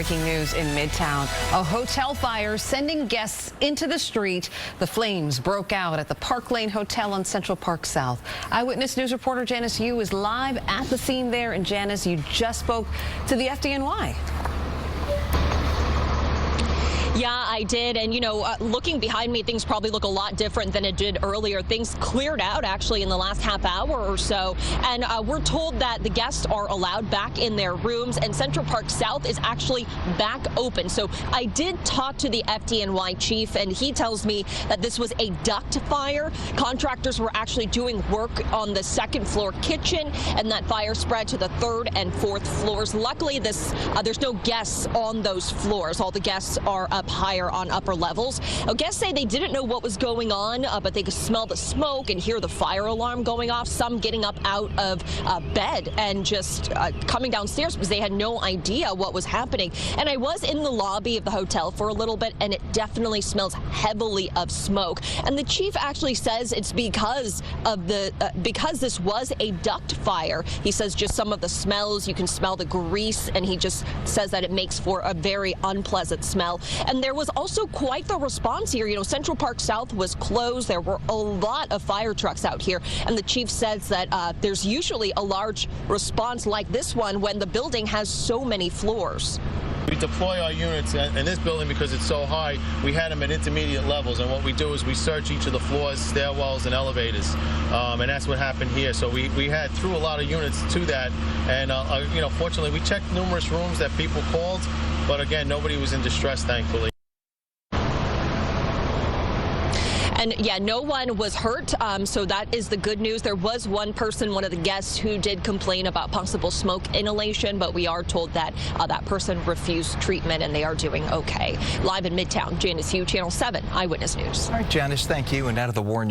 Breaking news in Midtown. A hotel fire sending guests into the street. The flames broke out at the Park Lane Hotel on Central Park South. Eyewitness News reporter Janice Yu is live at the scene there. And Janice, you just spoke to the FDNY. Yeah, I did. And, looking behind me, things probably look a lot different than it did earlier. Things cleared out actually in the last half hour or so. And we're told that the guests are allowed back in their rooms and Central Park South is actually back open. So I did talk to the FDNY chief and he tells me that this was a duct fire. Contractors were actually doing work on the second floor kitchen and that fire spread to the third and fourth floors. Luckily, there's no guests on those floors. All the guests are up higher on upper levels. Guests say they didn't know what was going on, but they could smell the smoke and hear the fire alarm going off, some getting up out of bed and just coming downstairs because they had no idea what was happening. And I was in the lobby of the hotel for a little bit and it definitely smells heavily of smoke. And the chief actually says it's because of because this was a duct fire. He says just some of the smells, you can smell the grease, and he just says that it makes for a very unpleasant smell. And there was also quite the response here. Central Park South was closed. There were a lot of fire trucks out here. And the chief says that there's usually a large response like this one when the building has so many floors. We deploy our units in this building because it's so high. We had them at intermediate levels, and what we do is we search each of the floors, stairwells, and elevators, and that's what happened here. So we had through a lot of units to that, and fortunately we checked numerous rooms that people called, but again, nobody was in distress, thankfully. And yeah, no one was hurt, so that is the good news. There was one person, one of the guests, who did complain about possible smoke inhalation, but we are told that that person refused treatment and they are doing okay. Live in Midtown, Janice Yu, Channel 7 Eyewitness News. All right, Janice, thank you. And out of the Warren